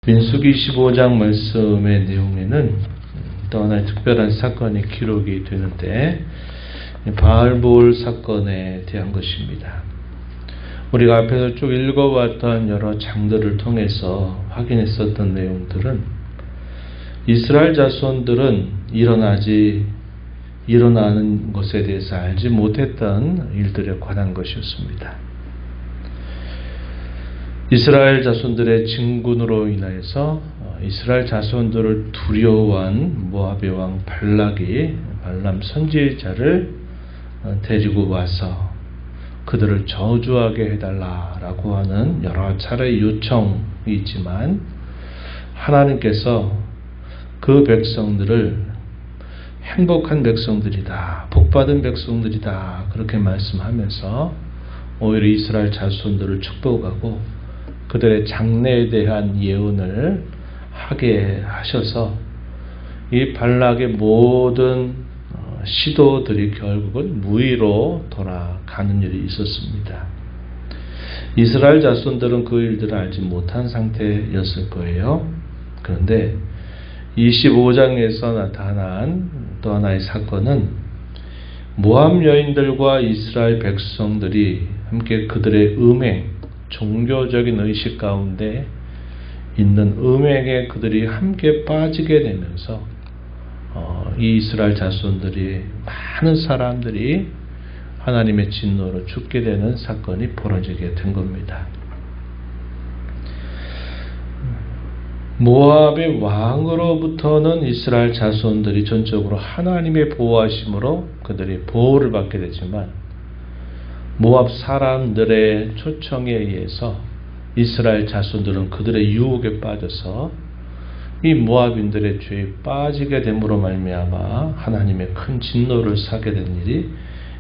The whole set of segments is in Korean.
민수기 25장 말씀의 내용에는 또 하나의 특별한 사건이 기록이 되는데 바알볼 사건에 대한 것입니다. 우리가 앞에서 쭉 읽어왔던 여러 장들을 통해서 확인했었던 내용들은 이스라엘 자손들은 일어나는 것에 대해서 알지 못했던 일들에 관한 것이었습니다. 이스라엘 자손들의 진군으로 인하여서 이스라엘 자손들을 두려워한 모압의 왕 발락이 발람 선지자를 데리고 와서 그들을 저주하게 해달라라고 하는 여러 차례의 요청이 있지만 하나님께서 그 백성들을 행복한 백성들이다, 복받은 백성들이다 그렇게 말씀하면서 오히려 이스라엘 자손들을 축복하고 그들의 장래에 대한 예언을 하게 하셔서 이 발락의 모든 시도들이 결국은 무의로 돌아가는 일이 있었습니다. 이스라엘 자손들은 그 일들을 알지 못한 상태였을 거예요. 그런데 25장에서 나타난 또 하나의 사건은 모압 여인들과 이스라엘 백성들이 함께 그들의 종교적인 의식 가운데 있는 음행에 그들이 함께 빠지게 되면서 이 이스라엘 자손들이 많은 사람들이 하나님의 진노로 죽게 되는 사건이 벌어지게 된 겁니다. 모압의 왕으로부터는 이스라엘 자손들이 전적으로 하나님의 보호하심으로 그들이 보호를 받게 되지만 모압 사람들의 초청에 의해서 이스라엘 자손들은 그들의 유혹에 빠져서 이 모압인들의 죄에 빠지게 됨으로 말미암아 하나님의 큰 진노를 사게 된 일이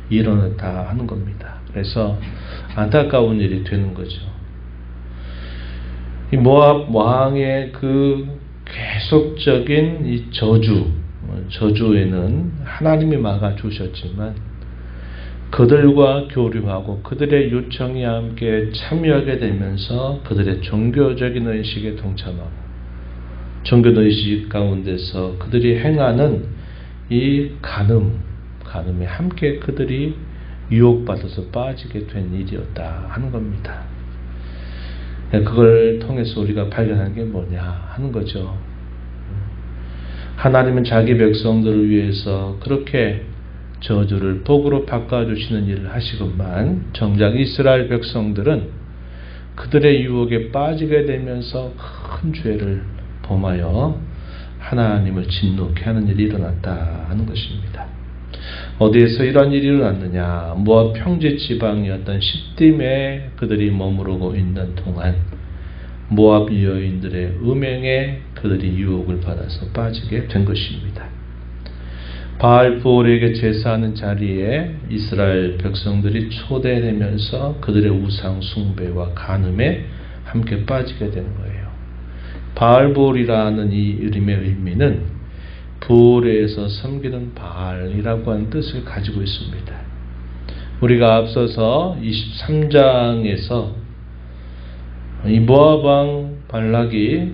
일어났다 하는 겁니다. 그래서 안타까운 일이 되는 거죠. 이 모압 왕의 그 계속적인 이 저주에는 하나님이 막아주셨지만 그들과 교류하고 그들의 요청이 함께 참여하게 되면서 그들의 종교적인 의식에 동참하고 종교의식 가운데서 그들이 행하는 이 간음에 함께 그들이 유혹받아서 빠지게 된 일이었다 하는 겁니다. 그걸 통해서 우리가 발견한 게 뭐냐 하는 거죠. 하나님은 자기 백성들을 위해서 그렇게 저주를 복으로 바꿔주시는 일을 하시건만 정작 이스라엘 백성들은 그들의 유혹에 빠지게 되면서 큰 죄를 범하여 하나님을 진노케 하는 일이 일어났다 하는 것입니다. 어디에서 이런 일이 일어났느냐? 모압 평지 지방이었던 시딤에 그들이 머무르고 있는 동안 모압 여인들의 음행에 그들이 유혹을 받아서 빠지게 된 것입니다. 바알볼에게 제사하는 자리에 이스라엘 백성들이 초대되면서 그들의 우상 숭배와 간음에 함께 빠지게 되는 거예요. 바알볼이라는 이 이름의 의미는 볼에서 섬기는 바알이라고 하는 뜻을 가지고 있습니다. 우리가 앞서서 23장에서 이 모압 왕 발락이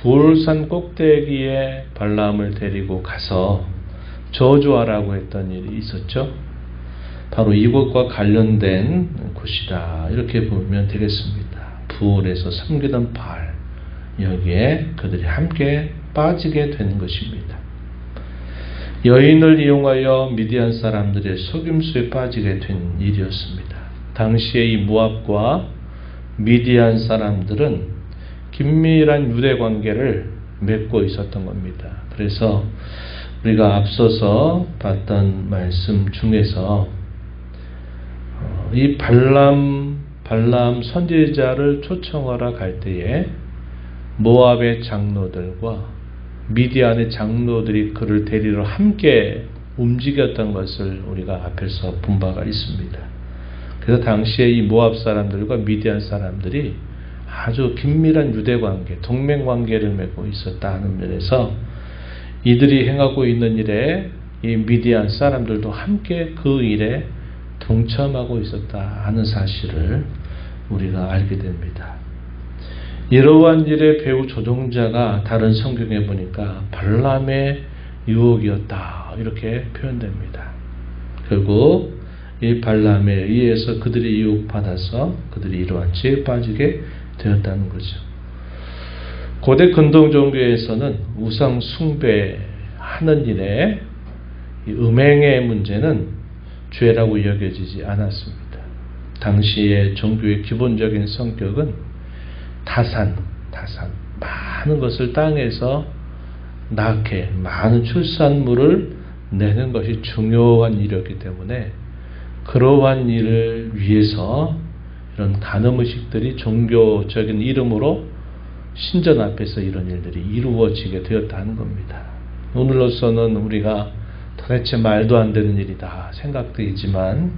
볼산 꼭대기에 발람을 데리고 가서 저주하라고 했던 일이 있었죠. 바로 이곳과 관련된 곳이다 이렇게 보면 되겠습니다. 부올에서 섬기던 바알, 여기에 그들이 함께 빠지게 되는 것입니다. 여인을 이용하여 미디안 사람들의 속임수에 빠지게 된 일이었습니다. 당시에 이 모압과 미디안 사람들은 긴밀한 유대 관계를 맺고 있었던 겁니다. 그래서 우리가 앞서서 봤던 말씀 중에서 이 발람 선지자를 초청하러 갈 때에 모압의 장로들과 미디안의 장로들이 그를 데리러 함께 움직였던 것을 우리가 앞에서 본 바가 있습니다. 그래서 당시에 이 모압 사람들과 미디안 사람들이 아주 긴밀한 유대관계, 동맹관계를 맺고 있었다 하는 면에서 이들이 행하고 있는 일에 이 미디안 사람들도 함께 그 일에 동참하고 있었다 하는 사실을 우리가 알게 됩니다. 이러한 일의 배후 조종자가 다른 성경에 보니까 발람의 유혹이었다 이렇게 표현됩니다. 결국 이 발람에 의해서 그들이 유혹받아서 그들이 이러한 지혜에 빠지게 되었다는 거죠. 고대 근동 종교에서는 우상 숭배하는 일에 음행의 문제는 죄라고 여겨지지 않았습니다. 당시의 종교의 기본적인 성격은 타산, 많은 것을 땅에서 낳게 많은 출산물을 내는 것이 중요한 일이었기 때문에 그러한 일을 위해서 이런 간음의식들이 종교적인 이름으로 신전 앞에서 이런 일들이 이루어지게 되었다는 겁니다. 오늘로서는 우리가 도대체 말도 안 되는 일이다 생각되지만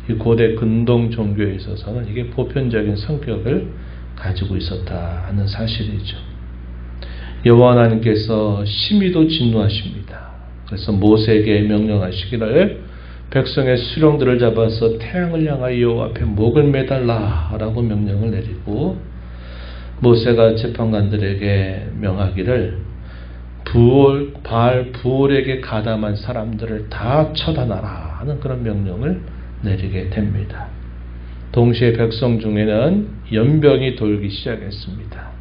이 고대 근동 종교에 있어서는 이게 보편적인 성격을 가지고 있었다 하는 사실이죠. 여호와 하나님께서 심히도 진노하십니다. 그래서 모세에게 명령하시기를 백성의 수령들을 잡아서 태양을 향하여 여호와 앞에 목을 매달라라고 명령을 내리고 모세가 재판관들에게 명하기를 바알 부올에게 가담한 사람들을 다 처단하라 하는 그런 명령을 내리게 됩니다. 동시에 백성 중에는 연병이 돌기 시작했습니다.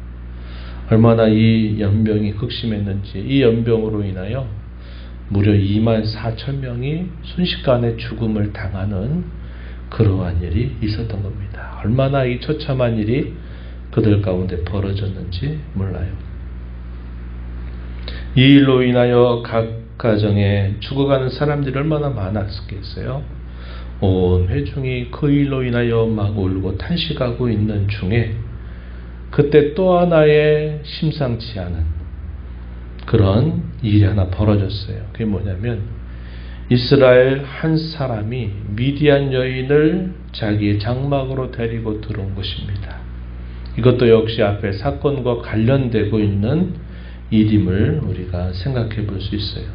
얼마나 이 연병이 극심했는지 이 연병으로 인하여 무려 24,000명이 순식간에 죽음을 당하는 그러한 일이 있었던 겁니다. 얼마나 이 처참한 일이 그들 가운데 벌어졌는지 몰라요. 이 일로 인하여 각 가정에 죽어가는 사람들이 얼마나 많았겠어요. 온 회중이 그 일로 인하여 막 울고 탄식하고 있는 중에 그때 또 하나의 심상치 않은 그런 일이 하나 벌어졌어요. 그게 뭐냐면 이스라엘 한 사람이 미디안 여인을 자기의 장막으로 데리고 들어온 것입니다. 이것도 역시 앞에 사건과 관련되고 있는 일임을 우리가 생각해 볼 수 있어요.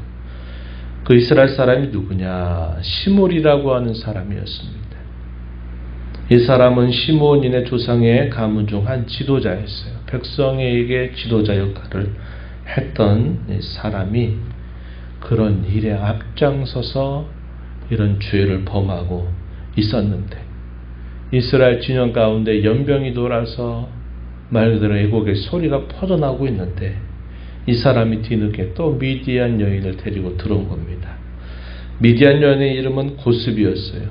그 이스라엘 사람이 누구냐? 시므리라고 하는 사람이었습니다. 이 사람은 시므온인의 조상의 가문 중 한 지도자였어요. 백성에게 지도자 역할을 했던 이 사람이 그런 일에 앞장서서 이런 죄를 범하고 있었는데 이스라엘 진영 가운데 연병이 돌아서 말 그대로 애곡의 소리가 퍼져나오고 있는데 이 사람이 뒤늦게 또 미디안 여인을 데리고 들어온 겁니다. 미디안 여인의 이름은 고스비였어요.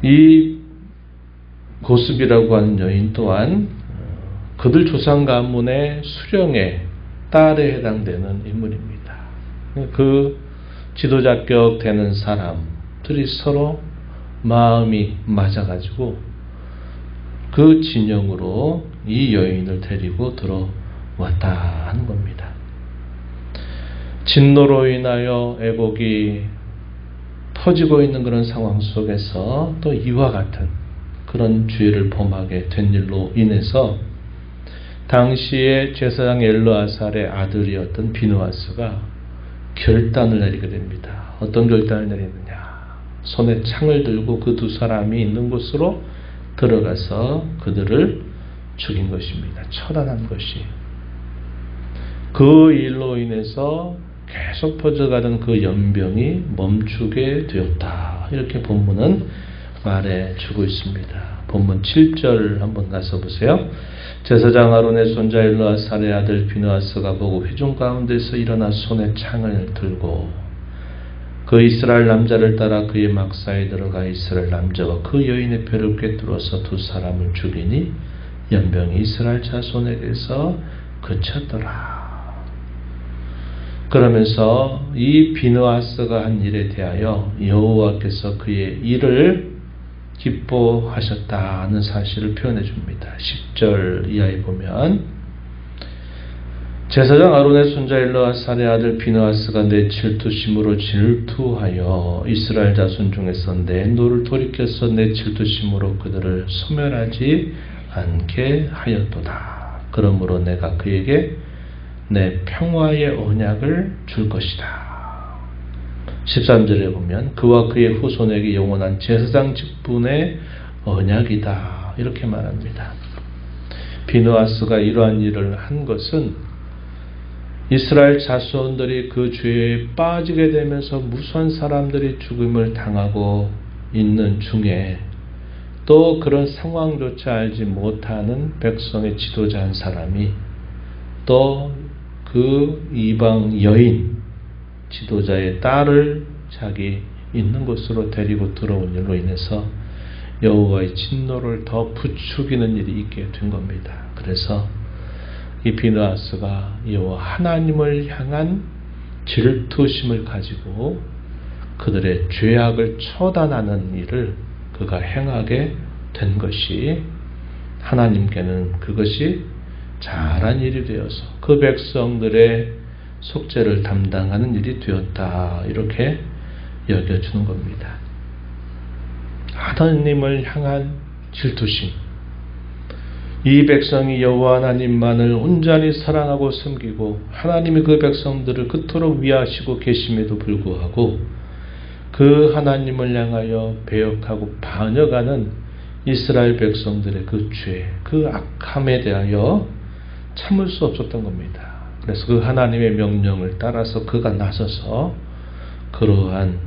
이 고스비라고 하는 여인 또한 그들 조상 가문의 수령의 딸에 해당되는 인물입니다. 그 지도자격 되는 사람들이 서로 마음이 맞아가지고 그 진영으로 이 여인을 데리고 들어왔다 하는 겁니다. 진노로 인하여 애곡이 퍼지고 있는 그런 상황 속에서 또 이와 같은 그런 죄를 범하게 된 일로 인해서 당시에 제사장 엘르아살의 아들이었던 비느하스가 결단을 내리게 됩니다. 어떤 결단을 내리느냐? 손에 창을 들고 그 두 사람이 있는 곳으로 들어가서 그들을 죽인 것입니다. 처단한 것이. 그 일로 인해서 계속 퍼져가던 그 연병이 멈추게 되었다. 이렇게 본문은 말해주고 있습니다. 본문 7절 한번 가서 보세요. 제사장 아론의 손자 엘르아살의 아들 비느하스가 보고 회중 가운데서 일어나 손에 창을 들고 그 이스라엘 남자를 따라 그의 막사에 들어가 이스라엘 남자와 그 여인의 배를 꿰뚫어서 두 사람을 죽이니 연병이 이스라엘 자손에게서 그쳤더라. 그러면서 이 비느하스가 한 일에 대하여 여호와께서 그의 일을 기뻐하셨다는 사실을 표현해 줍니다. 10절 이하에 보면 제사장 아론의 손자 엘르아살의 아들 비느하스가 내 질투심으로 질투하여 이스라엘 자손 중에서 내 노를 돌이켜서 내 질투심으로 그들을 소멸하지 않게 하였도다. 그러므로 내가 그에게 내 평화의 언약을 줄 것이다. 13절에 보면 그와 그의 후손에게 영원한 제사장 직분의 언약이다. 이렇게 말합니다. 비느하스가 이러한 일을 한 것은 이스라엘 자손들이 그 죄에 빠지게 되면서 무수한 사람들이 죽음을 당하고 있는 중에 또 그런 상황조차 알지 못하는 백성의 지도자 한 사람이 또 그 이방 여인 지도자의 딸을 자기 있는 곳으로 데리고 들어온 일로 인해서 여호와의 진노를 더 부추기는 일이 있게 된 겁니다. 그래서 이 비느하스가 여호와 하나님을 향한 질투심을 가지고 그들의 죄악을 처단하는 일을 그가 행하게 된 것이 하나님께는 그것이 잘한 일이 되어서 그 백성들의 속죄를 담당하는 일이 되었다. 이렇게 여겨주는 겁니다. 하나님을 향한 질투심. 이 백성이 여호와 하나님만을 온전히 사랑하고 섬기고 하나님이 그 백성들을 그토록 위하시고 계심에도 불구하고 그 하나님을 향하여 배역하고 반역하는 이스라엘 백성들의 그 죄, 그 악함에 대하여 참을 수 없었던 겁니다. 그래서 그 하나님의 명령을 따라서 그가 나서서 그러한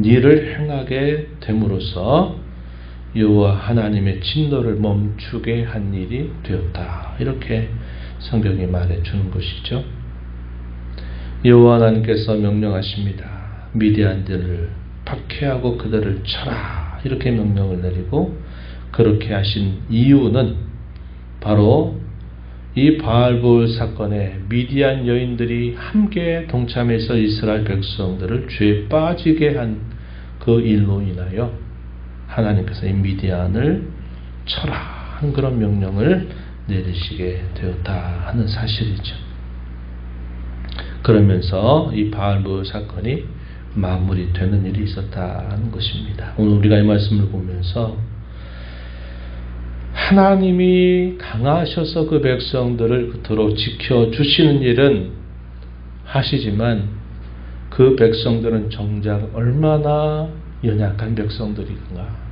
일을 행하게 됨으로써 여호와 하나님의 진노를 멈추게 한 일이 되었다. 이렇게 성경이 말해주는 것이죠. 여호와 하나님께서 명령하십니다. 미디안들을 박해하고 그들을 쳐라. 이렇게 명령을 내리고 그렇게 하신 이유는 바로 이 바알볼 사건에 미디안 여인들이 함께 동참해서 이스라엘 백성들을 죄에 빠지게 한 그 일로 인하여 하나님께서 이 미디안을 쳐라 하는 그런 명령을 내리시게 되었다 하는 사실이죠. 그러면서 이 바알볼 사건이 마무리되는 일이 있었다 하는 것입니다. 오늘 우리가 이 말씀을 보면서 하나님이 강하셔서 그 백성들을 그토록 지켜주시는 일은 하시지만 그 백성들은 정작 얼마나 연약한 백성들이든가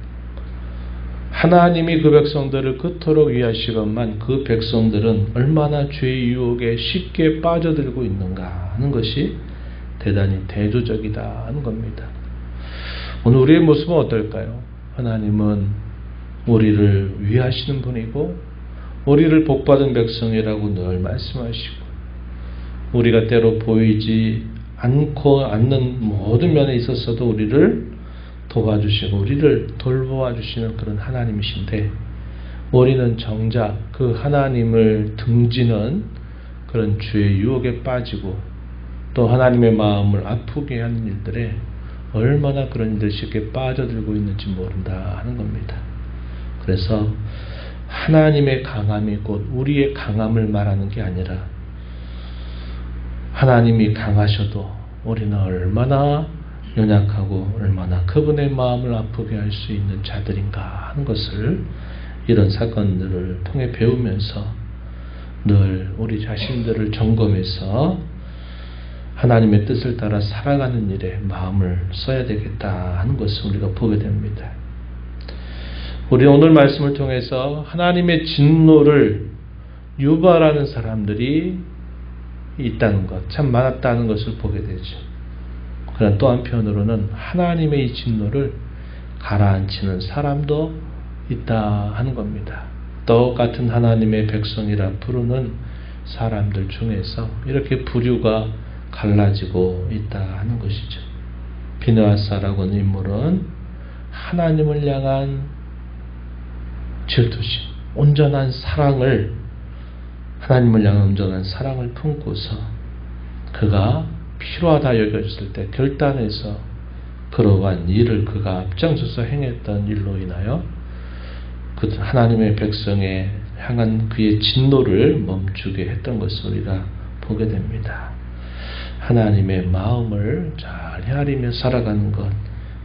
하나님이 그 백성들을 그토록 위하시건만 그 백성들은 얼마나 죄의 유혹에 쉽게 빠져들고 있는가 하는 것이 대단히 대조적이다 하는 겁니다. 오늘 우리의 모습은 어떨까요? 하나님은 우리를 위하시는 분이고 우리를 복받은 백성이라고 늘 말씀하시고 우리가 때로 보이지 않고 않는 모든 면에 있어서도 우리를 도와주시고 우리를 돌보아 주시는 그런 하나님이신데 우리는 정작 그 하나님을 등지는 그런 죄의 유혹에 빠지고 또 하나님의 마음을 아프게 하는 일들에 얼마나 그런 일들 쉽게 빠져들고 있는지 모른다 하는 겁니다. 그래서 하나님의 강함이 곧 우리의 강함을 말하는 게 아니라 하나님이 강하셔도 우리는 얼마나 연약하고 얼마나 그분의 마음을 아프게 할 수 있는 자들인가 하는 것을 이런 사건들을 통해 배우면서 늘 우리 자신들을 점검해서 하나님의 뜻을 따라 살아가는 일에 마음을 써야 되겠다 하는 것을 우리가 보게 됩니다. 우리 오늘 말씀을 통해서 하나님의 진노를 유발하는 사람들이 있다는 것, 참 많았다는 것을 보게 되죠. 그러나 또 한편으로는 하나님의 이 진노를 가라앉히는 사람도 있다 하는 겁니다. 똑같은 하나님의 백성이라 부르는 사람들 중에서 이렇게 부류가 갈라지고 있다 하는 것이죠. 비느하스라고 하는 인물은 하나님을 향한 질투심, 온전한 사랑을 하나님을 향한 온전한 사랑을 품고서 그가 필요하다 여겨졌을 때 결단해서 그러한 일을 그가 앞장서서 행했던 일로 인하여 그 하나님의 백성에 향한 그의 진노를 멈추게 했던 것을 우리가 보게 됩니다. 하나님의 마음을 잘 헤아리며 살아가는 것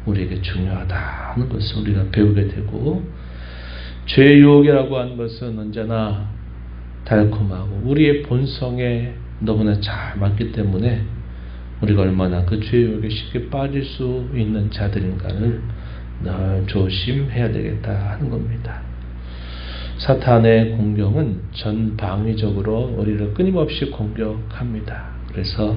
우리에게 중요하다 하는 것을 우리가 배우게 되고 죄의 유혹이라고 하는 것은 언제나 달콤하고 우리의 본성에 너무나 잘 맞기 때문에 우리가 얼마나 그 죄의 유혹에 쉽게 빠질 수 있는 자들인가를 늘 조심해야 되겠다 하는 겁니다. 사탄의 공격은 전방위적으로 우리를 끊임없이 공격합니다. 그래서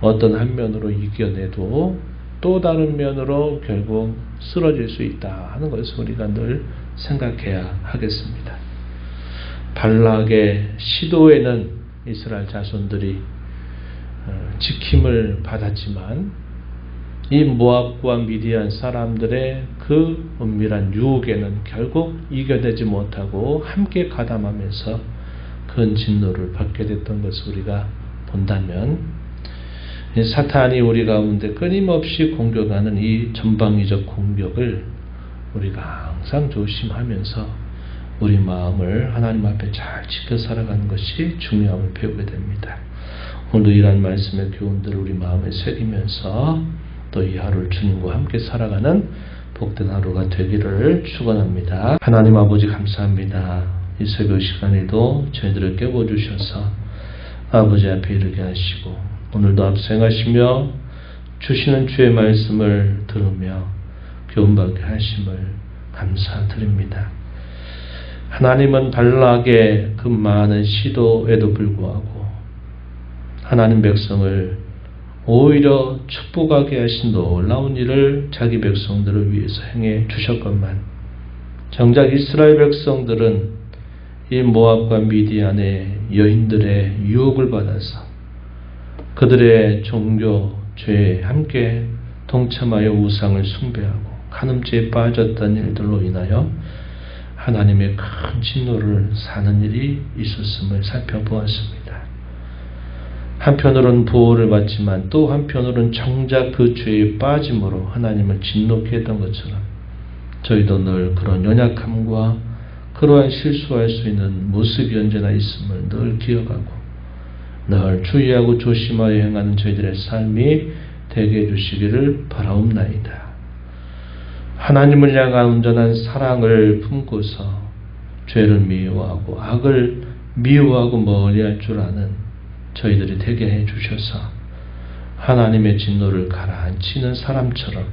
어떤 한 면으로 이겨내도 또 다른 면으로 결국 쓰러질 수 있다 하는 것을 우리가 늘 생각해야 하겠습니다. 발락의 시도에는 이스라엘 자손들이 지킴을 받았지만 이 모압과 미디안 사람들의 그 은밀한 유혹에는 결국 이겨내지 못하고 함께 가담하면서 큰 진노를 받게 됐던 것을 우리가 본다면 사탄이 우리 가운데 끊임없이 공격하는 이 전방위적 공격을 우리가 항상 조심하면서 우리 마음을 하나님 앞에 잘 지켜 살아가는 것이 중요함을 배우게 됩니다. 오늘도 이러한 말씀의 교훈들을 우리 마음에 새기면서 또 이 하루를 주님과 함께 살아가는 복된 하루가 되기를 축원합니다. 하나님 아버지 감사합니다. 이 새벽 시간에도 저희들을 깨워주셔서 아버지 앞에 이르게 하시고 오늘도 앞서행하시며 주시는 주의 말씀을 들으며 교훈받게 하심을 감사드립니다. 하나님은 발락의 그 많은 시도에도 불구하고 하나님 백성을 오히려 축복하게 하신 놀라운 일을 자기 백성들을 위해서 행해 주셨건만 정작 이스라엘 백성들은 이 모압과 미디안의 여인들의 유혹을 받아서 그들의 종교 죄에 함께 동참하여 우상을 숭배하고 간음죄에 빠졌던 일들로 인하여 하나님의 큰 진노를 사는 일이 있었음을 살펴보았습니다. 한편으로는 보호를 받지만 또 한편으로는 정작 그 죄에 빠짐으로 하나님을 진노케 했던 것처럼 저희도 늘 그런 연약함과 그러한 실수할 수 있는 모습이 언제나 있음을 늘 기억하고 늘 주의하고 조심하여 행하는 저희들의 삶이 되게 해주시기를 바라옵나이다. 하나님을 향한 온전한 사랑을 품고서 죄를 미워하고 악을 미워하고 멀리할 줄 아는 저희들이 되게 해주셔서 하나님의 진노를 가라앉히는 사람처럼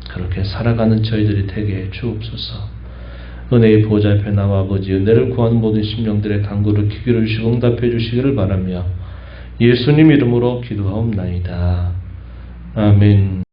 그렇게 살아가는 저희들이 되게 해주옵소서. 은혜의 보좌 앞에 나와 아버지 은혜를 구하는 모든 심령들의 간구를 귀기를 주시고 응답해 주시기를 바라며 예수님 이름으로 기도하옵나이다. 아멘.